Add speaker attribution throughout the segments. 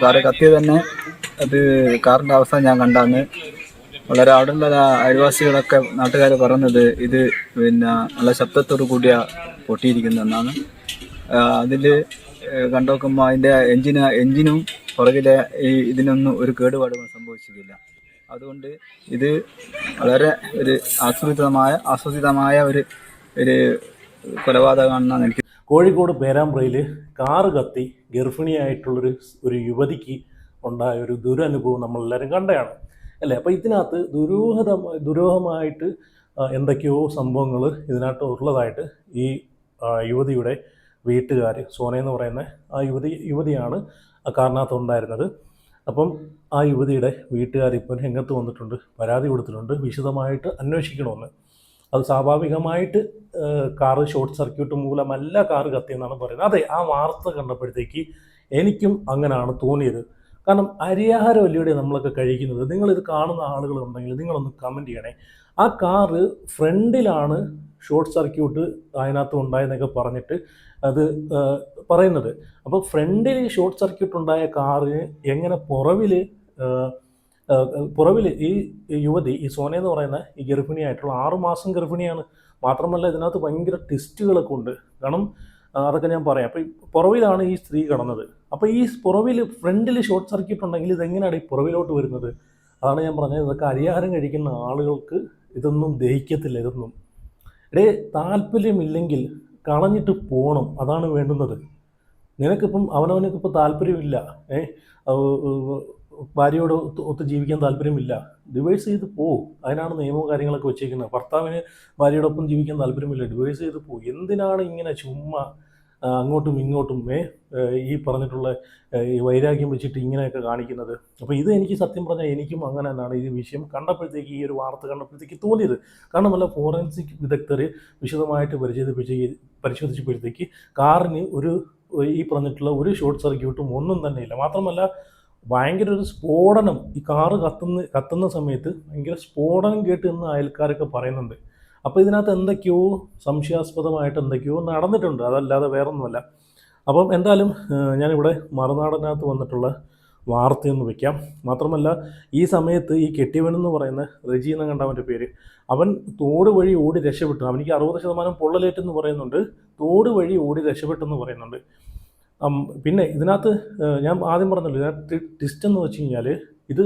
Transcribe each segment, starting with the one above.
Speaker 1: Car കത്തിയത് തന്നെ അത് കാറിൻ്റെ അവസ്ഥ ഞാൻ കണ്ടാന്ന് വളരെ അവിടെയുള്ള അയൽവാസികളൊക്കെ നാട്ടുകാർ പറഞ്ഞത് ഇത് പിന്നെ നല്ല ശബ്ദത്തോടു കൂടിയ പൊട്ടിയിരിക്കുന്നതെന്നാണ്. അതിൽ കണ്ടു നോക്കുമ്പോൾ അതിൻ്റെ എഞ്ചിനും പുറകിലെ ഇതിനൊന്നും ഒരു കേടുപാടും സംഭവിച്ചിട്ടില്ല. അതുകൊണ്ട് ഇത് വളരെ ഒരു ആസൂത്രിതമായ ഒരു കൊലപാതകമാണെന്നാണ് എനിക്ക്.
Speaker 2: കോഴിക്കോട് പേരാമ്പ്രയിൽ കാറ് കത്തി ഗർഭിണിയായിട്ടുള്ളൊരു യുവതിക്ക് ഉണ്ടായ ഒരു ദുരനുഭവം നമ്മളെല്ലാവരും കണ്ടതാണ് അല്ലേ. അപ്പോൾ ഇതിനകത്ത് ദുരൂഹമായിട്ട് എന്തൊക്കെയോ സംഭവങ്ങൾ ഇതിനകത്ത് ഉള്ളതായിട്ട് ഈ യുവതിയുടെ വീട്ടുകാർ, സോനയെന്ന് പറയുന്ന ആ യുവതിയാണ് ആ കാറിനകത്ത് ഉണ്ടായിരുന്നത്. അപ്പം ആ യുവതിയുടെ വീട്ടുകാർ ഇപ്പോൾ രംഗത്ത് വന്നിട്ടുണ്ട്, പരാതി കൊടുത്തിട്ടുണ്ട്, വിശദമായിട്ട് അന്വേഷിക്കണമെന്ന്. അത് സ്വാഭാവികമായിട്ട് കാറ് ഷോർട്ട് സർക്യൂട്ട് മൂലമല്ല കാറ് കത്തിയെന്നാണ് പറയുന്നത്. അതെ, ആ വാർത്ത കണ്ടപ്പോഴത്തേക്ക് എനിക്കും അങ്ങനെയാണ് തോന്നിയത്. കാരണം അരിയാഹാരമല്ലിയുടെ നമ്മളൊക്കെ കഴിക്കുന്നത്. നിങ്ങളിത് കാണുന്ന ആളുകളുണ്ടെങ്കിൽ നിങ്ങളൊന്ന് കമൻറ്റ് ചെയ്യണേ. ആ കാറ് ഫ്രണ്ടിലാണ് ഷോർട്ട് സർക്യൂട്ട് അതിനകത്ത് ഉണ്ടായെന്നൊക്കെ പറഞ്ഞിട്ട് അത് പറയുന്നത്. അപ്പോൾ ഫ്രണ്ടിൽ ഷോർട്ട് സർക്യൂട്ട് ഉണ്ടായ കാറിന് എങ്ങനെ പുറവിൽ ഈ യുവതി, ഈ സോന എന്ന് പറയുന്ന ഈ ഗർഭിണിയായിട്ടുള്ള 6 മാസം ഗർഭിണിയാണ്. മാത്രമല്ല ഇതിനകത്ത് ഭയങ്കര ടെസ്റ്റുകളൊക്കെ ഉണ്ട്. കാരണം അതൊക്കെ ഞാൻ പറയാം. അപ്പോൾ ഈ പുറവിലാണ് ഈ സ്ത്രീ കിടന്നത്. അപ്പോൾ ഈ ഫ്രണ്ടിൽ ഷോർട്ട് സർക്യൂട്ട് ഉണ്ടെങ്കിൽ ഇതെങ്ങനെയാണ് ഈ പുറവിലോട്ട് വരുന്നത്? അതാണ് ഞാൻ പറഞ്ഞത്. ഇതൊക്കെ അരിയാഹാരം കഴിക്കുന്ന ആളുകൾക്ക് ഇതൊന്നും ദഹിക്കത്തില്ല. ഇതൊന്നും താല്പര്യമില്ലെങ്കിൽ കളഞ്ഞിട്ട് പോകണം, അതാണ് വേണ്ടുന്നത്. നിനക്കിപ്പം അവനവനക്കിപ്പോൾ താല്പര്യമില്ല, ഭാര്യയോട് ഒത്ത് ജീവിക്കാൻ താല്പര്യമില്ല, ഡിവോഴ്സ് ചെയ്ത് പോകും. അതിനാണ് നിയമവും കാര്യങ്ങളൊക്കെ വെച്ചേക്കുന്നത്. ഭർത്താവിന് ഭാര്യയോടൊപ്പം ജീവിക്കാൻ താല്പര്യമില്ല, ഡിവോഴ്സ് ചെയ്ത് പോകും. എന്തിനാണ് ഇങ്ങനെ ചുമ്മാ അങ്ങോട്ടും ഇങ്ങോട്ടും ഈ പറഞ്ഞിട്ടുള്ള ഈ വൈരാഗ്യം വെച്ചിട്ട് ഇങ്ങനെയൊക്കെ കാണിക്കുന്നത്? അപ്പോൾ ഇത് എനിക്ക് സത്യം പറഞ്ഞാൽ എനിക്കും അങ്ങനെ തന്നെയാണ് ഈ വിഷയം കണ്ടപ്പോഴത്തേക്ക്, ഈ ഒരു വാർത്ത കണ്ടപ്പോഴത്തേക്ക് തോന്നിയത്. കാരണം നല്ല ഫോറൻസിക് വിദഗ്ധർ വിശദമായിട്ട് പരിശോധിച്ചപ്പോഴത്തേക്ക് കാറിന് ഈ പറഞ്ഞിട്ടുള്ള ഒരു ഷോർട്ട് സർക്യൂട്ടും ഒന്നും തന്നെ ഇല്ല. മാത്രമല്ല ഭയങ്കര ഒരു സ്ഫോടനം, ഈ കാറ് കത്തുന്ന സമയത്ത് ഭയങ്കര സ്ഫോടനം കേട്ട് എന്ന് അയൽക്കാരൊക്കെ പറയുന്നുണ്ട്. അപ്പോൾ ഇതിനകത്ത് എന്തൊക്കെയോ സംശയാസ്പദമായിട്ട് എന്തൊക്കെയോ നടന്നിട്ടുണ്ട്, അതല്ലാതെ വേറൊന്നുമല്ല. അപ്പം എന്തായാലും ഞാനിവിടെ മറുനാടനകത്ത് വന്നിട്ടുള്ള വാർത്തയൊന്ന് വയ്ക്കാം. മാത്രമല്ല ഈ സമയത്ത് ഈ കെട്ടിയവനെന്ന് പറയുന്ന റെജി എന്ന് കണ്ടവൻ്റെ പേര്, അവൻ തോട് വഴി ഓടി രക്ഷപ്പെട്ടു. അവനിക്ക് 60% പൊള്ളലേറ്റെന്ന് പറയുന്നുണ്ട്. തോട് വഴി ഓടി രക്ഷപ്പെട്ടെന്ന് പറയുന്നുണ്ട്. പിന്നെ ഇതിനകത്ത് ഞാൻ ആദ്യം പറഞ്ഞല്ലോ, ഇതിനകത്ത് ട്വിസ്റ്റ് എന്ന് വെച്ച് കഴിഞ്ഞാൽ ഇത്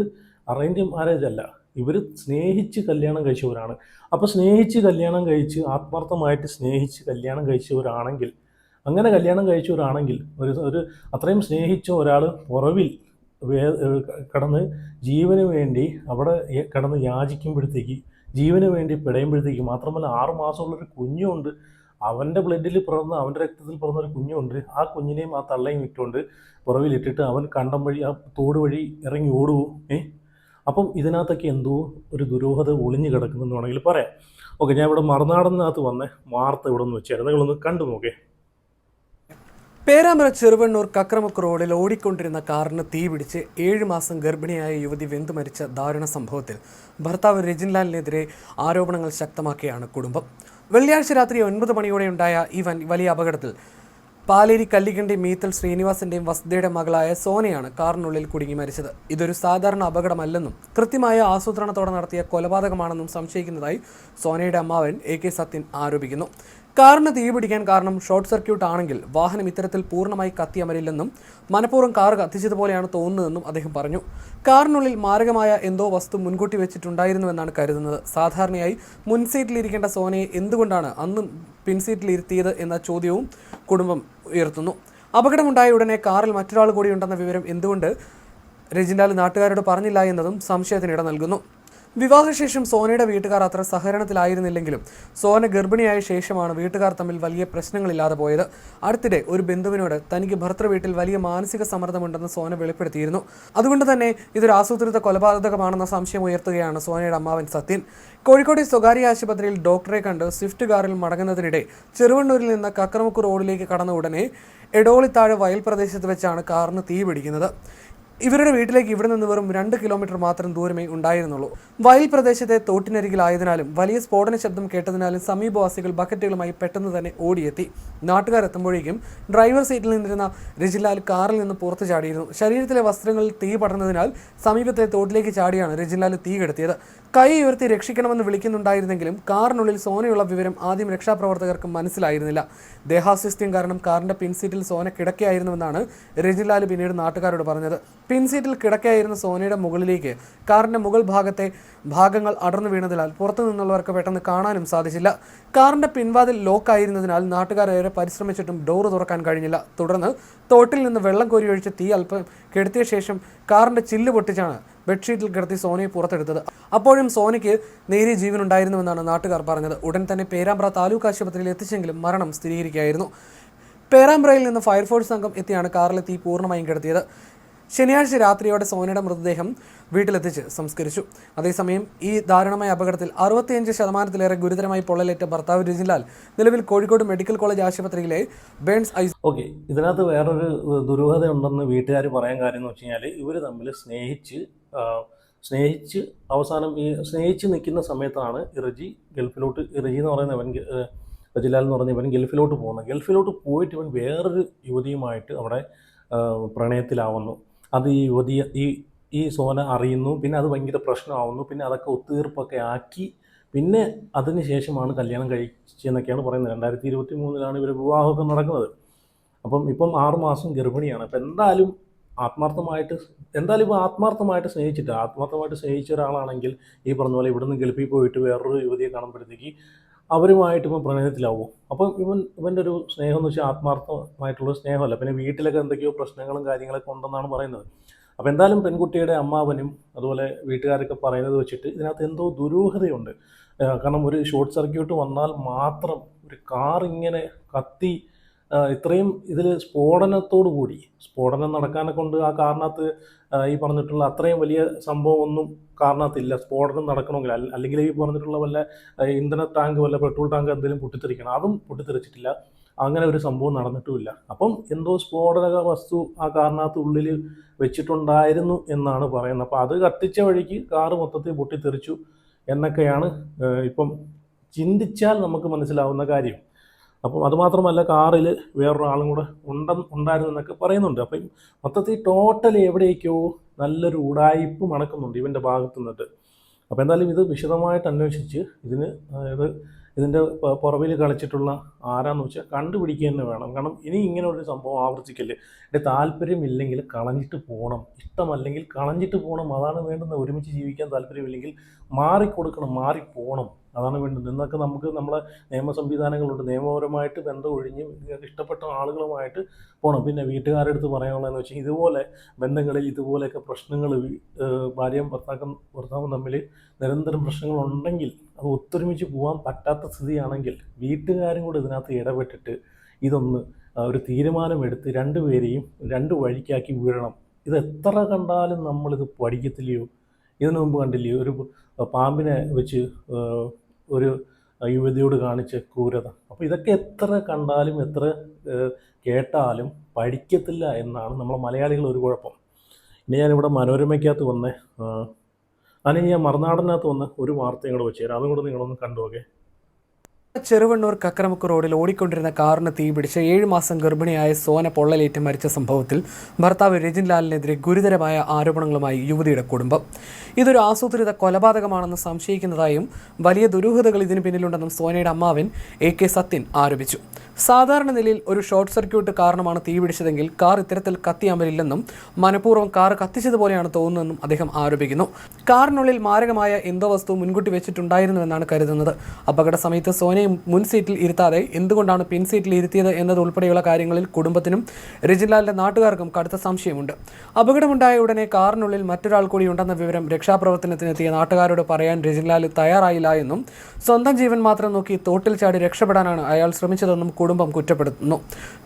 Speaker 2: അറേഞ്ച് മാരേജ് അല്ല, ഇവർ സ്നേഹിച്ച് കല്യാണം കഴിച്ചവരാണ്. അപ്പോൾ സ്നേഹിച്ച് കല്യാണം കഴിച്ച് ആത്മാർത്ഥമായിട്ട് സ്നേഹിച്ച് കല്യാണം കഴിച്ചവരാണെങ്കിൽ, അങ്ങനെ കല്യാണം കഴിച്ചവരാണെങ്കിൽ ഒരു അത്രയും സ്നേഹിച്ച ഒരാൾ പുറവിൽ കടന്ന് ജീവന് വേണ്ടി അവിടെ കടന്ന് യാചിക്കുമ്പോഴത്തേക്ക്, ജീവന് വേണ്ടി പിടയുമ്പോഴത്തേക്ക്, മാത്രമല്ല 6 മാസമുള്ളൊരു കുഞ്ഞുണ്ട്, അവൻ്റെ ബ്ലഡിൽ പിറന്ന, അവൻ്റെ രക്തത്തിൽ പിറന്നൊരു കുഞ്ഞുണ്ട്. ആ കുഞ്ഞിനെയും ആ തള്ളയും ഇട്ടുകൊണ്ട് പുറവിലിട്ടിട്ട് അവൻ കണ്ടം വഴി, ആ തോട് വഴി ഇറങ്ങി ഓടുവോ? അപ്പം ഇതിനകത്തൊക്കെ എന്തോ ഒരു ദുരൂഹത ഒളിഞ്ഞു കിടക്കുന്നെന്ന് വേണമെങ്കിൽ പറയാം. ഓക്കെ, ഞാൻ ഇവിടെ മറുനാടനകത്ത് വന്ന വാർത്ത ഇവിടെ നിന്ന് വെച്ചായിരുന്നു, നിങ്ങളൊന്ന് കണ്ടു നോക്കേ.
Speaker 3: പേരാമ്പ്ര ചെറുവണ്ണൂർ കക്രമുക്ക് റോഡിൽ ഓടിക്കൊണ്ടിരുന്ന കാറിന് തീപിടിച്ച് 7 മാസം ഗർഭിണിയായ യുവതി വെന്തു മരിച്ച ദാരുണ സംഭവത്തിൽ ഭർത്താവ് രജിൻലാലിനെതിരെ ആരോപണങ്ങൾ ശക്തമാക്കിയാണ് കുടുംബം. വെള്ളിയാഴ്ച രാത്രി 9 മണിയോടെയുണ്ടായ ഈ വലിയ അപകടത്തിൽ പാലേരി കല്ലിക്കണ്ടി മീത്തൽ ശ്രീനിവാസിൻ്റെയും വസുധയുടെ മകളായ സോനയാണ് കാറിനുള്ളിൽ കുടുങ്ങി മരിച്ചത്. ഇതൊരു സാധാരണ അപകടമല്ലെന്നും കൃത്യമായ ആസൂത്രണത്തോടെ നടത്തിയ കൊലപാതകമാണെന്നും സംശയിക്കുന്നതായി സോനയുടെ അമ്മാവൻ AK സത്യൻ ആരോപിക്കുന്നു. കാറിന് തീപിടിക്കാൻ കാരണം ഷോർട്ട് സർക്യൂട്ട് ആണെങ്കിൽ വാഹനം ഇത്തരത്തിൽ പൂർണ്ണമായി കത്തിയമരില്ലെന്നും മനഃപൂർവ്വം കാർ കത്തിച്ചതുപോലെയാണ് തോന്നുന്നതെന്നും അദ്ദേഹം പറഞ്ഞു. കാറിനുള്ളിൽ മാരകമായ എന്തോ വസ്തു മുൻകൂട്ടി വെച്ചിട്ടുണ്ടായിരുന്നുവെന്നാണ് കരുതുന്നത്. സാധാരണയായി മുൻസീറ്റിലിരിക്കേണ്ട സോനയെ എന്തുകൊണ്ടാണ് അന്ന് പിൻസീറ്റിലിരുത്തിയത് എന്ന ചോദ്യവും കുടുംബം ഉയർത്തുന്നു. അപകടമുണ്ടായ ഉടനെ കാറിൽ മറ്റൊരാൾ കൂടിയുണ്ടെന്ന വിവരം എന്തുകൊണ്ട് രജിൻലാൽ നാട്ടുകാരോട് പറഞ്ഞില്ല എന്നതും സംശയത്തിനിട നൽകുന്നു. വിവാഹശേഷം സോനയുടെ വീട്ടുകാർ അത്ര സഹകരണത്തിലായിരുന്നില്ലെങ്കിലും സോന ഗർഭിണിയായ ശേഷമാണ് വീട്ടുകാർ തമ്മിൽ വലിയ പ്രശ്നങ്ങളില്ലാതെ പോയത്. അടുത്തിടെ ഒരു ബന്ധുവിനോട് തനിക്ക് ഭർത്തൃ വീട്ടിൽ വലിയ മാനസിക സമ്മർദ്ദമുണ്ടെന്ന് സോന വെളിപ്പെടുത്തിയിരുന്നു. അതുകൊണ്ട് തന്നെ ഇതൊരു ആസൂത്രിത കൊലപാതകമാണെന്ന സംശയം ഉയർത്തുകയാണ് സോനയുടെ അമ്മാവൻ സത്യൻ. കോഴിക്കോട് സ്വകാര്യ ആശുപത്രിയിൽ ഡോക്ടറെ കണ്ട് സ്വിഫ്റ്റ് കാറിൽ മടങ്ങുന്നതിനിടെ ചെറുവണ്ണൂരിൽ നിന്ന് കക്രമുക്ക് റോഡിലേക്ക് കടന്ന ഉടനെ എടോളിത്താഴ് വയൽ പ്രദേശത്ത് വെച്ചാണ് കാറിന് തീപിടിക്കുന്നത്. ഇവരുടെ വീട്ടിലേക്ക് ഇവിടെ നിന്ന് വെറും 2 കിലോമീറ്റർ മാത്രം ദൂരമേ ഉണ്ടായിരുന്നുള്ളൂ. വയൽ പ്രദേശത്തെ തോട്ടിനരികിലായതിനാലും വലിയ സ്ഫോടന ശബ്ദം കേട്ടതിനാലും സമീപവാസികൾ ബക്കറ്റുകളുമായി പെട്ടെന്ന് തന്നെ ഓടിയെത്തി. നാട്ടുകാരെത്തുമ്പോഴേക്കും ഡ്രൈവർ സീറ്റിൽ നിന്നിരുന്ന രജിൻലാൽ കാറിൽ നിന്ന് പുറത്തു ചാടിയിരുന്നു. ശരീരത്തിലെ വസ്ത്രങ്ങളിൽ തീ പടർന്നതിനാൽ സമീപത്തെ തോട്ടിലേക്ക് ചാടിയാണ് രജിൻലാൽ തീ കെടുത്തിയത്. കൈ ഉയർത്തി രക്ഷിക്കണമെന്ന് വിളിക്കുന്നുണ്ടായിരുന്നെങ്കിലും കാറിനുള്ളിൽ സോനയുള്ള വിവരം ആദ്യം രക്ഷാപ്രവർത്തകർക്ക് മനസ്സിലായിരുന്നില്ല. ദേഹാസ്വാസ്ഥ്യം കാരണം കാറിന്റെ പിൻസീറ്റിൽ സോന കിടക്കയായിരുന്നുവെന്നാണ് രജിൻലാൽ പിന്നീട് നാട്ടുകാരോട് പറഞ്ഞത്. പിൻസീറ്റിൽ കിടക്കയായിരുന്ന സോനയുടെ മുകളിലേക്ക് കാറിന്റെ മുകൾ ഭാഗങ്ങൾ അടർന്നു വീണതിനാൽ പുറത്തു നിന്നുള്ളവർക്ക് പെട്ടെന്ന് കാണാനും സാധിച്ചില്ല. കാറിന്റെ പിൻവാതിൽ ലോക്കായിരുന്നതിനാൽ നാട്ടുകാരേറെ പരിശ്രമിച്ചിട്ടും ഡോറ് തുറക്കാൻ കഴിഞ്ഞില്ല. തുടർന്ന് തോട്ടിൽ നിന്ന് വെള്ളം കോരിയൊഴിച്ച് തീ അല്പം കെടുത്തിയ ശേഷം കാറിന്റെ ചില്ല് പൊട്ടിച്ചാണ് ബെഡ്ഷീറ്റിൽ കിടത്തി സോനയെ പുറത്തെടുത്തത്. അപ്പോഴും സോനയ്ക്ക് നേരിയ ജീവനുണ്ടായിരുന്നുവെന്നാണ് നാട്ടുകാർ പറഞ്ഞത്. ഉടൻ തന്നെ പേരാമ്പ്ര താലൂക്ക് ആശുപത്രിയിൽ എത്തിച്ചെങ്കിലും മരണം സ്ഥിരീകരിക്കുകയായിരുന്നു. പേരാമ്പ്രയിൽ നിന്ന് ഫയർഫോഴ്സ് സംഘം എത്തിയാണ് കാറിലെ തീ പൂർണ്ണമായും കെടുത്തിയത്. ശനിയാഴ്ച രാത്രിയോടെ സോനയുടെ മൃതദേഹം വീട്ടിലെത്തിച്ച് സംസ്കരിച്ചു. അതേസമയം ഈ ദാരുണമായ അപകടത്തിൽ 65% ഗുരുതരമായി പൊള്ളലേറ്റ ഭർത്താവ് രജിൻലാൽ നിലവിൽ കോഴിക്കോട് മെഡിക്കൽ കോളേജ് ആശുപത്രിയിലെ ബേൺസ് ഐ.
Speaker 2: ഓക്കെ, ഇതിനകത്ത് വേറൊരു ദുരൂഹത ഉണ്ടെന്ന് വീട്ടുകാർ പറയാൻ കാര്യം എന്ന് വെച്ച് കഴിഞ്ഞാൽ ഇവർ തമ്മിൽ സ്നേഹിച്ച് അവസാനം ഈ സ്നേഹിച്ച് നിൽക്കുന്ന സമയത്താണ് റജി എന്ന് പറയുന്ന രജിൻലാൽ എന്ന് പറഞ്ഞ ഇവൻ ഗൾഫിലോട്ട് പോകുന്നത്. ഗൾഫിലോട്ട് പോയിട്ട് ഇവൻ വേറൊരു യുവതിയുമായിട്ട് അവിടെ പ്രണയത്തിലാവുന്നു. അത് ഈ സോന അറിയുന്നു. പിന്നെ അത് ഭയങ്കര പ്രശ്നമാവുന്നു. പിന്നെ അതൊക്കെ ഒത്തുതീർപ്പൊക്കെ ആക്കി പിന്നെ അതിന് ശേഷമാണ് കല്യാണം കഴിച്ചതെന്നൊക്കെയാണ് പറയുന്നത്. 2023 ഇവർ വിവാഹമൊക്കെ നടക്കുന്നത്. ഇപ്പം 6 മാസം ഗർഭിണിയാണ്. അപ്പം എന്തായാലും ആത്മാർത്ഥമായിട്ട് സ്നേഹിച്ച ഒരാളാണെങ്കിൽ ഈ പറഞ്ഞ പോലെ ഇവിടുന്ന് ഗൾഫിൽ പോയിട്ട് വേറൊരു യുവതിയെ കാണുമ്പോഴത്തേക്ക് അവരുമായിട്ട് ഇപ്പം പ്രണയത്തിലാവും. അപ്പം ഇവൻ്റെ ഒരു സ്നേഹം എന്ന് വെച്ചാൽ ആത്മാർത്ഥമായിട്ടുള്ള സ്നേഹമല്ല. പിന്നെ വീട്ടിലൊക്കെ എന്തൊക്കെയോ പ്രശ്നങ്ങളും കാര്യങ്ങളൊക്കെ ഉണ്ടെന്നാണ് പറയുന്നത്. അപ്പോൾ എന്തായാലും പെൺകുട്ടിയുടെ അമ്മാവനും അതുപോലെ വീട്ടുകാരൊക്കെ പറയുന്നത് വെച്ചിട്ട് ഇതിനകത്ത് എന്തോ ദുരൂഹതയുണ്ട്. കാരണം ഒരു ഷോർട്ട് സർക്യൂട്ട് വന്നാൽ മാത്രം ഒരു കാർ ഇങ്ങനെ കത്തി ഇത്രയും ഇതിൽ സ്ഫോടനം നടക്കാനെ കൊണ്ട് ആ കാറിനകത്ത് ഈ പറഞ്ഞിട്ടുള്ള അത്രയും വലിയ സംഭവം ഒന്നും കാറിനകത്തില്ല. സ്ഫോടനം നടക്കണമെങ്കിൽ അല്ലെങ്കിൽ ഈ പറഞ്ഞിട്ടുള്ള വല്ല ഇന്ധന ടാങ്ക് വല്ല പെട്രോൾ ടാങ്ക് എന്തെങ്കിലും പൊട്ടിത്തെറിക്കണം, അതും പൊട്ടിത്തെറിച്ചിട്ടില്ല. അങ്ങനെ ഒരു സംഭവം നടന്നിട്ടുമില്ല. അപ്പം എന്തോ സ്ഫോടക വസ്തു ആ കാറിനകത്ത് ഉള്ളിൽ വെച്ചിട്ടുണ്ടായിരുന്നു എന്നാണ് പറയുന്നത്. അപ്പോൾ അത് കത്തിച്ച വഴിക്ക് കാറ് മൊത്തത്തിൽ പൊട്ടിത്തെറിച്ചു എന്നൊക്കെയാണ് ഇപ്പം ചിന്തിച്ചാൽ നമുക്ക് മനസ്സിലാവുന്ന കാര്യം. അപ്പം അതുമാത്രമല്ല കാറിൽ വേറൊരാളും കൂടെ ഉണ്ടായിരുന്നു എന്നൊക്കെ പറയുന്നുണ്ട്. അപ്പം മൊത്തത്തിൽ ടോട്ടലി എവിടേക്കോ നല്ലൊരു ഉടായിപ്പ് മണക്കുന്നുണ്ട് ഇവൻ്റെ ഭാഗത്തു നിന്നിട്ട്. അപ്പോൾ എന്തായാലും ഇത് വിശദമായിട്ട് അന്വേഷിച്ച് ഇതിൻ്റെ പുറവിൽ കളിച്ചിട്ടുള്ള ആരാന്ന് വെച്ചാൽ കണ്ടുപിടിക്കുക തന്നെ വേണം. കാരണം ഇനി ഇങ്ങനെ ഒരു സംഭവം ആവർത്തിക്കല്ലേ. എൻ്റെ താല്പര്യമില്ലെങ്കിൽ കളഞ്ഞിട്ട് പോകണം, ഇഷ്ടമല്ലെങ്കിൽ കളഞ്ഞിട്ട് പോകണം. അതാണ് വേണ്ടുന്നത്. ഒരുമിച്ച് ജീവിക്കാൻ താല്പര്യമില്ലെങ്കിൽ മാറിപ്പോകണം, അതാണ് വേണ്ടത്. എന്നൊക്കെ നമുക്ക് നമ്മളെ നിയമ സംവിധാനങ്ങളുണ്ട്. നിയമപരമായിട്ട് ബന്ധം ഒഴിഞ്ഞ് ഇഷ്ടപ്പെട്ട ആളുകളുമായിട്ട് പോകണം. പിന്നെ വീട്ടുകാരുടെ അടുത്ത് പറയാനുള്ളതെന്ന് വെച്ചാൽ ഇതുപോലെ ബന്ധങ്ങളിൽ ഇതുപോലെയൊക്കെ പ്രശ്നങ്ങൾ ഭാര്യയും ഭർത്താവും തമ്മിൽ നിരന്തരം പ്രശ്നങ്ങളുണ്ടെങ്കിൽ അത് ഒത്തൊരുമിച്ച് പോകാൻ പറ്റാത്ത സ്ഥിതിയാണെങ്കിൽ വീട്ടുകാരും കൂടെ ഇതിനകത്ത് ഇടപെട്ടിട്ട് ഇതൊന്ന് ഒരു തീരുമാനമെടുത്ത് രണ്ടുപേരെയും 2 വഴിക്കാക്കി വീഴണം. ഇത് എത്ര കണ്ടാലും നമ്മളിത് പഠിക്കത്തില്ലയോ? ഇതിനു മുമ്പ് കണ്ടില്ലയോ ഒരു പാമ്പിനെ വെച്ച് ഒരു യുവതിയോട് കാണിച്ച ക്രൂരത? അപ്പോൾ ഇതൊക്കെ എത്ര കണ്ടാലും എത്ര കേട്ടാലും പഠിക്കത്തില്ല എന്നാണ് നമ്മളെ മലയാളികൾ ഒരു കുഴപ്പം. ഇനി ഞാനിവിടെ മനോരമയ്ക്കകത്ത് ഞാൻ മറുനാടനകത്ത് വന്ന ഒരു വാർത്തയും കൂടെ വെച്ചുതരാം. അതും കൂടെ നിങ്ങളൊന്ന് കണ്ടുപോകെ.
Speaker 3: ചെറുവണ്ണൂർ കക്കരമുക്ക് റോഡിൽ ഓടിക്കൊണ്ടിരുന്ന കാറിന് തീപിടിച്ച് 7 മാസം ഗർഭിണിയായ സോന പൊള്ളലേറ്റ് മരിച്ച സംഭവത്തിൽ ഭർത്താവ് രജിൻലാലിനെതിരെ ഗുരുതരമായ ആരോപണങ്ങളുമായി യുവതിയുടെ കുടുംബം. ഇതൊരു ആസൂത്രിത കൊലപാതകമാണെന്ന് സംശയിക്കുന്നതായും വലിയ ദുരൂഹതകൾ ഇതിന് പിന്നിലുണ്ടെന്നും സോനയുടെ അമ്മാവൻ AK സത്യൻ ആരോപിച്ചു. സാധാരണ നിലയിൽ ഒരു ഷോർട്ട് സർക്യൂട്ട് കാരണമാണ് തീപിടിച്ചതെങ്കിൽ കാർ ഇത്തരത്തിൽ കത്തിയമരില്ലെന്നും മനഃപൂർവ്വം കാർ കത്തിച്ചതുപോലെയാണ് തോന്നുന്നതെന്നും അദ്ദേഹം ആരോപിക്കുന്നു. കാറിനുള്ളിൽ മാരകമായ എന്തോ വസ്തു മുൻകൂട്ടി വെച്ചിട്ടുണ്ടായിരുന്നുവെന്നാണ് കരുതുന്നത്. അപകട സമയത്ത് സോനയെ മുൻ സീറ്റിൽ ഇരുത്താതെ എന്തുകൊണ്ടാണ് പിൻസീറ്റിൽ ഇരുത്തിയത് എന്നതുൾപ്പെടെയുള്ള കാര്യങ്ങളിൽ കുടുംബത്തിനും രജിൻലാലിന്റെ നാട്ടുകാർക്കും കടുത്ത സംശയമുണ്ട്. അപകടമുണ്ടായ ഉടനെ കാറിനുള്ളിൽ മറ്റൊരാൾ കൂടി ഉണ്ടെന്ന വിവരം രക്ഷാപ്രവർത്തനത്തിനെത്തിയ നാട്ടുകാരോട് പറയാൻ രജിൻലാൽ തയ്യാറായില്ല എന്നും സ്വന്തം ജീവൻ മാത്രം നോക്കി തോട്ടിൽ ചാടി രക്ഷപ്പെടാനാണ് അയാൾ ശ്രമിച്ചതെന്നും കുടുംബം കുറ്റപ്പെടുത്തുന്നു.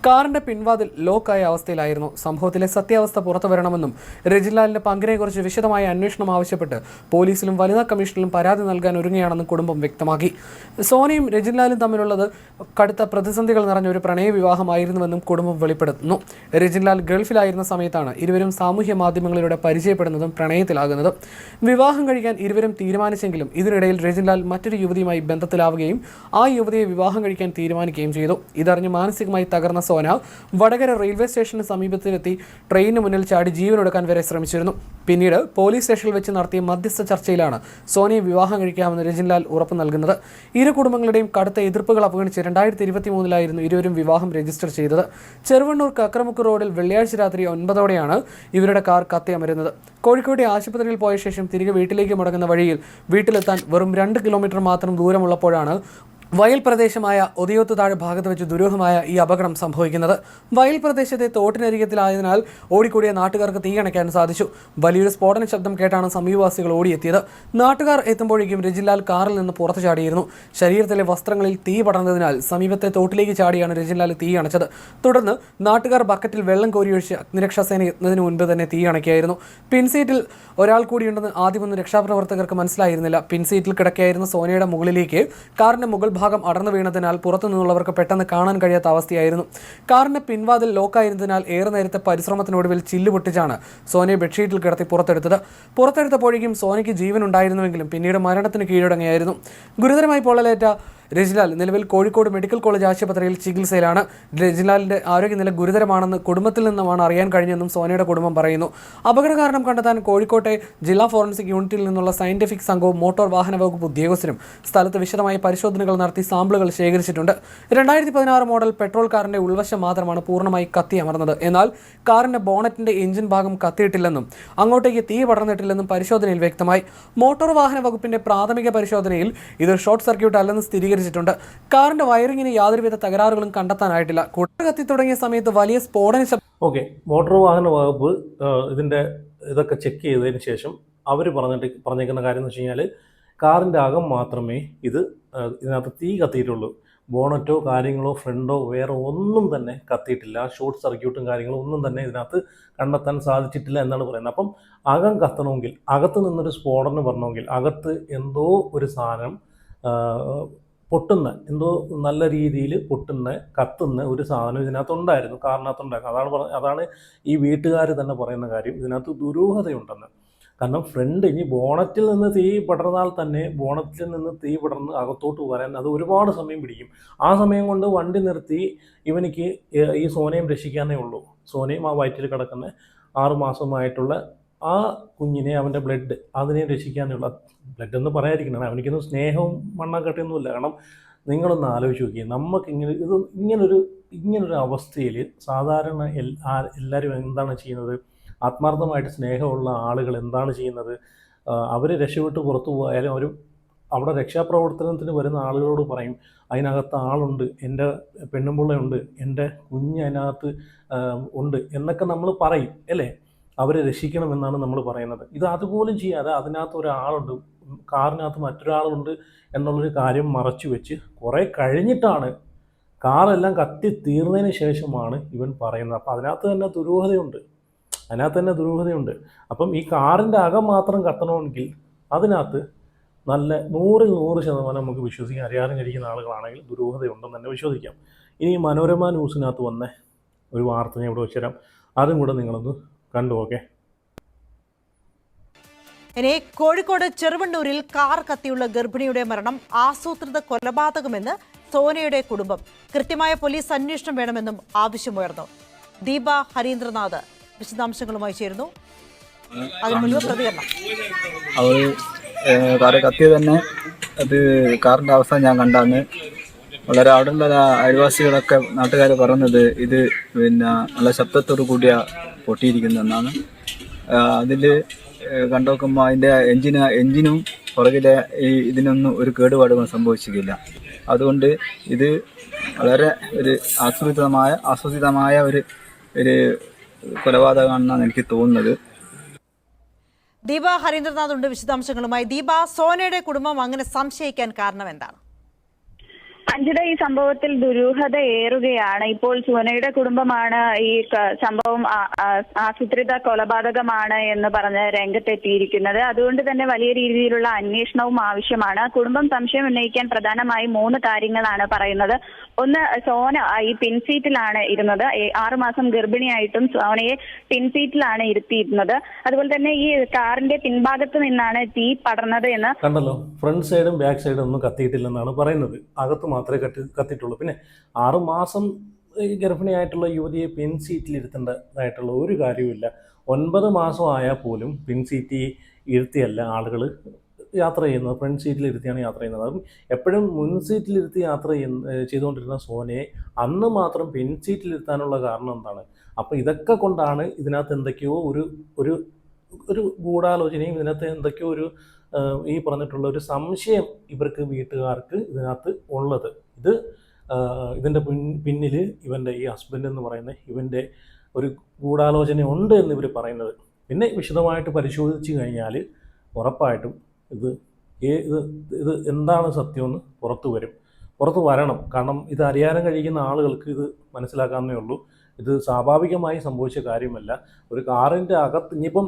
Speaker 3: കാറിന്റെ പിൻവാതിൽ ലോക്കായ അവസ്ഥയിലായിരുന്നു. സംഭവത്തിലെ സത്യാവസ്ഥ പുറത്തു വരണമെന്നും രജിൻലാലിന്റെ പങ്കിനെക്കുറിച്ച് വിശദമായ അന്വേഷണം ആവശ്യപ്പെട്ട് പോലീസിലും വനിതാ കമ്മീഷനിലും പരാതി നൽകാൻ ഒരുങ്ങുകയാണെന്നും കുടുംബം വ്യക്തമാക്കി. സോനയും രജിൻലാലും തമ്മിലുള്ളത് കടുത്ത പ്രതിസന്ധികൾ നിറഞ്ഞ ഒരു പ്രണയ വിവാഹമായിരുന്നുവെന്നും കുടുംബം വെളിപ്പെടുത്തുന്നു. രജിൻലാൽ ഗൾഫിലായിരുന്ന സമയത്താണ് ഇരുവരും സാമൂഹ്യ മാധ്യമങ്ങളിലൂടെ പരിചയപ്പെടുന്നതും പ്രണയത്തിലാകുന്നതും. വിവാഹം കഴിക്കാൻ ഇരുവരും തീരുമാനിച്ചെങ്കിലും ഇതിനിടയിൽ രജിൻലാൽ മറ്റൊരു യുവതിയുമായി ബന്ധത്തിലാവുകയും ആ യുവതിയെ വിവാഹം കഴിക്കാൻ തീരുമാനിക്കുകയും ചെയ്തു. ഇതറിഞ്ഞ് മാനസികമായി തകർന്ന സോന വടകര റെയിൽവേ സ്റ്റേഷന് സമീപത്തിലെത്തി ട്രെയിനിന് മുന്നിൽ ചാടി ജീവനൊടുക്കാൻ വരെ ശ്രമിച്ചിരുന്നു. പിന്നീട് പോലീസ് സ്റ്റേഷനിൽ വെച്ച് നടത്തിയ മധ്യസ്ഥ ചർച്ചയിലാണ് സോനയെ വിവാഹം കഴിക്കാമെന്ന് രജിൻലാൽ ഉറപ്പ് നൽകുന്നത്. ഇരു കുടുംബങ്ങളുടെയും കടുത്ത എതിർപ്പുകൾ അവഗണിച്ച് 2023 ഇരുവരും വിവാഹം രജിസ്റ്റർ ചെയ്തത്. ചെറുവണ്ണൂർ കക്രമുക്ക് റോഡിൽ വെള്ളിയാഴ്ച രാത്രി 9 ഇവരുടെ കാർ കത്തിയമരുന്നത്. കോഴിക്കോട്ടെ ആശുപത്രിയിൽ പോയ ശേഷം തിരികെ വീട്ടിലേക്ക് മടങ്ങുന്ന വഴിയിൽ വീട്ടിലെത്താൻ വെറും 2 കിലോമീറ്റർ മാത്രം ദൂരമുള്ളപ്പോഴാണ് വയൽ പ്രദേശമായ ഒതിയോത്ത് താഴെ ഭാഗത്ത് വെച്ച് ദുരൂഹമായ ഈ അപകടം സംഭവിക്കുന്നത്. വയൽ പ്രദേശത്തെ തോട്ടിനരികത്തിലായതിനാൽ ഓടിക്കൂടിയ നാട്ടുകാർക്ക് തീയണയ്ക്കാൻ സാധിച്ചു. വലിയൊരു സ്ഫോടന ശബ്ദം കേട്ടാണ് സമീപവാസികൾ ഓടിയെത്തിയത്. നാട്ടുകാർ എത്തുമ്പോഴേക്കും രജിൻലാൽ കാറിൽ നിന്ന് പുറത്തു ചാടിയിരുന്നു. ശരീരത്തിലെ വസ്ത്രങ്ങളിൽ തീ പടർന്നതിനാൽ സമീപത്തെ തോട്ടിലേക്ക് ചാടിയാണ് രജിൻലാൽ തീ അണച്ചത്. തുടർന്ന് നാട്ടുകാർ ബക്കറ്റിൽ വെള്ളം കോരിയൊഴിച്ച് അഗ്നിരക്ഷാസേന എത്തുന്നതിന് മുൻപ് തന്നെ തീ അണയ്ക്കായിരുന്നു. പിൻസീറ്റിൽ ഒരാൾ കൂടിയുണ്ടെന്ന് ആദ്യമൊന്നും രക്ഷാപ്രവർത്തകർക്ക് മനസ്സിലായിരുന്നില്ല. പിൻസീറ്റിൽ കിടക്കുകയായിരുന്ന സോനയുടെ മുകളിലേക്ക് കാറിന്റെ മുകൾ ഭാഗം അടർന്നു വീണതിനാൽ പുറത്തു നിന്നുള്ളവർക്ക് പെട്ടെന്ന് കാണാൻ കഴിയാത്ത അവസ്ഥയായിരുന്നു. കാറിന്റെ പിൻവാതിൽ ലോക്കായിരുന്നതിനാൽ ഏറെ നേരത്തെ പരിശ്രമത്തിനൊടുവിൽ ചില്ല് പൊട്ടിച്ചാണ് സോനയെ ബെഡ്ഷീറ്റിൽ കിടത്തി പുറത്തെടുത്തപ്പോഴേക്കും സോനയ്ക്ക് ജീവൻ ഉണ്ടായിരുന്നുവെങ്കിലും പിന്നീട് മരണത്തിന് കീഴടങ്ങിയായിരുന്നു. ഗുരുതരമായി പൊള്ളലേറ്റ രജിൻലാൽ നിലവിൽ കോഴിക്കോട് മെഡിക്കൽ കോളേജ് ആശുപത്രിയിൽ ചികിത്സയിലാണ്. രജിൻലാലിന്റെ ആരോഗ്യനില ഗുരുതരമാണെന്ന് കുടുംബത്തിൽ നിന്നുമാണ് അറിയാൻ കഴിഞ്ഞെന്നും സോനയുടെ കുടുംബം പറയുന്നു. അപകട കാരണം കണ്ടെത്താൻ കോഴിക്കോട്ടെ ജില്ലാ ഫോറൻസിക് യൂണിറ്റിൽ നിന്നുള്ള സയന്റിഫിക് സംഘവും മോട്ടോർ വാഹന വകുപ്പ് ഉദ്യോഗസ്ഥരും സ്ഥലത്ത് വിശദമായ പരിശോധനകൾ നടത്തി സാമ്പിളുകൾ ശേഖരിച്ചിട്ടുണ്ട്. 2016 മോഡൽ പെട്രോൾ കാറിന്റെ ഉൾവശം മാത്രമാണ് പൂർണ്ണമായി കത്തിയമർന്നത്. എന്നാൽ കാറിന്റെ ബോണറ്റിന്റെ എഞ്ചിൻ ഭാഗം കത്തിയിട്ടില്ലെന്നും അങ്ങോട്ടേക്ക് തീ പടർന്നിട്ടില്ലെന്നും പരിശോധനയിൽ വ്യക്തമായി. മോട്ടോർ വാഹന വകുപ്പിന്റെ പ്രാഥമിക പരിശോധനയിൽ ഇത് ഷോർട്ട് സർക്യൂട്ട് അല്ലെന്ന് സ്ഥിരീകരിച്ചിട്ടുണ്ട്. കാറിന്റെ വയറിങ്ങിന് യാതൊരുവിധ തകരാറുകളും കണ്ടെത്താനായിട്ടില്ല. കുട്ട കത്തി തുടങ്ങിയ സമയത്ത് വലിയ സ്ഫോടന
Speaker 2: ഓക്കെ, മോട്ടോർ വാഹന വകുപ്പ് ഇതിൻ്റെ ഇതൊക്കെ ചെക്ക് ചെയ്തതിന് ശേഷം അവർ പറഞ്ഞേക്കുന്ന കാര്യം എന്ന് വെച്ച് കഴിഞ്ഞാൽ കാറിൻ്റെ അകം മാത്രമേ ഇതിനകത്ത് തീ കത്തിയിട്ടുള്ളൂ. ബോണറ്റോ കാര്യങ്ങളോ ഫ്രണ്ടോ വേറെ ഒന്നും തന്നെ കത്തിയിട്ടില്ല. ഷോർട്ട് സർക്യൂട്ടും കാര്യങ്ങളും ഒന്നും തന്നെ ഇതിനകത്ത് കണ്ടെത്താൻ സാധിച്ചിട്ടില്ല എന്നാണ് പറയുന്നത്. അപ്പം അകം കത്തണമെങ്കിൽ, അകത്ത് നിന്നൊരു സ്ഫോടനം വരണമെങ്കിൽ അകത്ത് എന്തോ ഒരു സാധനം പൊട്ടുന്ന, എന്തോ നല്ല രീതിയിൽ പൊട്ടുന്ന കത്തുന്ന ഒരു സാധനം ഇതിനകത്തുണ്ടായിരുന്നു, കാറിനകത്തുണ്ടായിരുന്നു. അതാണ് ഈ വീട്ടുകാർ തന്നെ പറയുന്ന കാര്യം. ഇതിനകത്ത് ദുരൂഹതയുണ്ടെന്ന്. കാരണം ഇനി ബോണറ്റിൽ നിന്ന് തീ പടർന്നാൽ തന്നെ ബോണറ്റിൽ നിന്ന് തീ പടർന്ന് അകത്തോട്ട് വരാൻ അത് ഒരുപാട് സമയം പിടിക്കും. ആ സമയം കൊണ്ട് വണ്ടി നിർത്തി ഇവനിക്ക് ഈ സോനയും രക്ഷിക്കാനേ ഉള്ളൂ. സോനയും ആ വയറ്റിൽ കിടക്കുന്ന 6 മാസമായിട്ടുള്ള ആ കുഞ്ഞിനെ, അവൻ്റെ ബ്ലഡ്, അതിനെ രക്ഷിക്കാനുള്ള ബ്ലഡ് എന്ന് പറയാതിരിക്കണം. അവനിക്കൊന്നും സ്നേഹവും മണ്ണാക്കട്ടയൊന്നുമില്ല. കാരണം നിങ്ങളൊന്ന് ആലോചിച്ച് നോക്കി, നമുക്കിങ്ങനെ ഇങ്ങനൊരു അവസ്ഥയിൽ സാധാരണ എല്ലാവരും എന്താണ് ചെയ്യുന്നത്? ആത്മാർത്ഥമായിട്ട് സ്നേഹമുള്ള ആളുകൾ എന്താണ് ചെയ്യുന്നത്? അവർ രക്ഷപ്പെട്ട് പുറത്തു പോയാലും അവിടെ രക്ഷാപ്രവർത്തനത്തിന് വരുന്ന ആളുകളോട് പറയും, അതിനകത്ത് ആളുണ്ട്, എൻ്റെ പെണ്ണുമ്പിള്ളയുണ്ട്, എൻ്റെ കുഞ്ഞ് അതിനകത്ത് ഉണ്ട് എന്നൊക്കെ നമ്മൾ പറയും അല്ലേ? അവരെ രക്ഷിക്കണമെന്നാണ് നമ്മൾ പറയുന്നത്. ഇത് അതുപോലും ചെയ്യാതെ അതിനകത്ത് ഒരാളുണ്ട്, കാറിനകത്ത് മറ്റൊരാളുണ്ട് എന്നുള്ളൊരു കാര്യം മറച്ചു വെച്ച് കുറേ കഴിഞ്ഞിട്ടാണ്, കാറെല്ലാം കത്തി തീർന്നതിന് ശേഷമാണ് ഇവൻ പറയുന്നത്. അപ്പം അതിനകത്ത് തന്നെ ദുരൂഹതയുണ്ട്. അപ്പം ഈ കാറിൻ്റെ അകം മാത്രം കത്തണമെങ്കിൽ അതിനകത്ത് നല്ല 100% നമുക്ക് വിശ്വസിക്കാൻ അറിയാനും കഴിക്കുന്ന ആളുകളാണെങ്കിൽ ദുരൂഹതയുണ്ടെന്ന് തന്നെ വിശ്വസിക്കാം. ഇനി മനോരമ ന്യൂസിനകത്ത് വന്ന ഒരു വാർത്ത ഞാൻ ഇവിടെ വെച്ചുതരാം, അതും കൂടെ നിങ്ങളൊന്ന് കണ്ടു. ഓക്കെ.
Speaker 4: ഇനി കോഴിക്കോട് ചെറുവണ്ണൂരിൽ കാർ കത്തിയുള്ള ഗർഭിണിയുടെ മരണം ആസൂത്രിത കൊലപാതകമെന്ന് സോനയുടെ കുടുംബം. കൃത്യമായ പോലീസ് അന്വേഷണം വേണമെന്നും ആവശ്യമുയർന്നു. ദീപ ഹരീന്ദ്രനാഥ് വിശദാംശങ്ങളുമായി ചേരുന്നു. അതിന് മുൻപ് പ്രതികരണം.
Speaker 1: കാറ് കത്തിയത് തന്നെ അത് കാറിൻ്റെ അവസ്ഥ ഞാൻ കണ്ടാന്ന് വളരെ അവിടെയുള്ള അയൽവാസികളൊക്കെ നാട്ടുകാർ പറഞ്ഞത് ഇത് നല്ല ശബ്ദത്തോടു കൂടിയ പൊട്ടിയിരിക്കുന്നതെന്നാണ്. അതിൽ കണ്ടുനോക്കുമ്പോൾ അതിൻ്റെ എഞ്ചിനും പുറകിലെ ഇതിനൊന്നും ഒരു കേടുപാടുകളും സംഭവിച്ചിട്ടില്ല. അതുകൊണ്ട് ഇത് വളരെ ഒരു ആസൂത്രിതമായ ഒരു കൊലപാതകമാണെന്നാണ് എനിക്ക് തോന്നുന്നത്.
Speaker 4: ദീപ ഹരീന്ദ്രനാഥ് ഉണ്ട് വിശദാംശങ്ങളുമായി. ദീപ, സോനയുടെ കുടുംബം അങ്ങനെ സംശയിക്കാൻ കാരണം എന്താണ്?
Speaker 5: അഞ്ജിത, ഈ സംഭവത്തിൽ ദുരൂഹത ഏറുകയാണ്. ഇപ്പോൾ സോനയുടെ കുടുംബമാണ് ഈ സംഭവം ആസൂത്രിത കൊലപാതകമാണ് എന്ന് പറഞ്ഞ് രംഗത്തെത്തിയിരിക്കുന്നത്. അതുകൊണ്ട് തന്നെ വലിയ രീതിയിലുള്ള അന്വേഷണവും ആവശ്യമാണ്. കുടുംബം സംശയം ഉന്നയിക്കാൻ പ്രധാനമായും 3 കാര്യങ്ങളാണ് പറയുന്നത്. ഒന്ന്, സോന ഈ പിൻസീറ്റിലാണ് ഇരുന്നത്. 6 മാസം ഗർഭിണിയായിട്ടും സോനയെ പിൻസീറ്റിലാണ് ഇരുത്തിയിരുന്നത്. അതുപോലെ തന്നെ ഈ കാറിന്റെ പിൻഭാഗത്ത് നിന്നാണ് തീ പടർന്നത് എന്ന്.
Speaker 2: കണ്ടല്ലോ, ഫ്രണ്ട് സൈഡും ബാക്ക് സൈഡും ഒന്നും കത്തിയിട്ടില്ലെന്നാണ് പറയുന്നത്. അകത്ത് മാത്രമേ കത്തിയിട്ടുള്ളൂ. പിന്നെ 6 മാസം ഗർഭിണിയായിട്ടുള്ള യുവതിയെ പിൻസീറ്റിൽ ഇരുത്തേണ്ടതായിട്ടുള്ള ഒരു കാര്യവുമില്ല. 9 മാസം ആയാൽ പോലും പിൻസീറ്റിൽ ഇരുത്തിയല്ല ആളുകൾ യാത്ര ചെയ്യുന്നത്, ഫ്രണ്ട് സീറ്റിൽ ഇരുത്തിയാണ് യാത്ര ചെയ്യുന്നത്. അതും എപ്പോഴും മുൻ സീറ്റിലിരുത്തി യാത്ര ചെയ്തുകൊണ്ടിരുന്ന സോനയെ അന്ന് മാത്രം പിൻ സീറ്റിലിരുത്താനുള്ള കാരണം എന്താണ്? അപ്പോൾ ഇതൊക്കെ കൊണ്ടാണ് ഇതിനകത്ത് എന്തൊക്കെയോ ഒരു ഒരു ഗൂഢാലോചനയും ഇതിനകത്ത് എന്തൊക്കെയോ ഒരു ഈ പറഞ്ഞിട്ടുള്ള ഒരു സംശയം ഇവർക്ക് വീട്ടുകാർക്ക് ഇതിനകത്ത് ഉള്ളത്. ഇതിൻ്റെ പിന്നിൽ ഇവൻ്റെ ഈ ഹസ്ബൻഡ് എന്ന് പറയുന്ന ഇവൻ്റെ ഒരു ഗൂഢാലോചന ഉണ്ട് എന്ന് ഇവർ പറയുന്നത്. പിന്നെ വിശദമായിട്ട് പരിശോധിച്ച് കഴിഞ്ഞാൽ ഉറപ്പായിട്ടും ഇത് എന്താണ് സത്യമെന്ന് പുറത്തു വരണം. കാരണം ഇത് അറിയാനും കഴിയുന്ന ആളുകൾക്ക് ഇത് മനസ്സിലാക്കാവുന്നേ ഉള്ളൂ. ഇത് സ്വാഭാവികമായി സംഭവിച്ച കാര്യമല്ല. ഒരു കാറിൻ്റെ അകത്ത് ഇനിയിപ്പം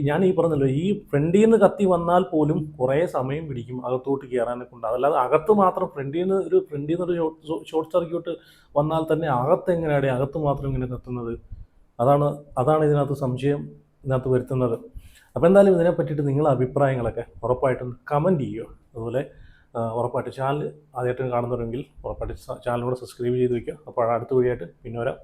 Speaker 2: ഞാൻ പറഞ്ഞല്ലോ, ഈ ഫ്രണ്ടിൽ നിന്ന് കത്തി വന്നാൽ പോലും കുറേ സമയം പിടിക്കും അകത്തോട്ട് കയറാനൊക്കെ ഉണ്ട്. അതല്ലാതെ അകത്ത് മാത്രം ഫ്രണ്ടിൽ നിന്നൊരു ഷോർട്ട് സർക്യൂട്ട് വന്നാൽ തന്നെ അകത്ത് മാത്രം ഇങ്ങനെ കത്തുന്നത്? അതാണ് ഇതിനകത്ത് സംശയം ഇതിനകത്ത് വരുത്തുന്നത്. അപ്പോൾ എന്തായാലും ഇതിനെ പറ്റിയിട്ട് നിങ്ങളുടെ അഭിപ്രായങ്ങളൊക്കെ ഉറപ്പായിട്ടും കമൻറ്റ് ചെയ്യുക. അതുപോലെ ഉറപ്പായിട്ട് ചാനൽ ആദ്യമായിട്ട് കാണുന്നവരെങ്കിൽ ഉറപ്പായിട്ട് ചാനലിനോട് സബ്സ്ക്രൈബ് ചെയ്ത് വയ്ക്കുക. അപ്പോൾ അടുത്ത വീഡിയോ ആയിട്ട് പിന്നെ വരാം.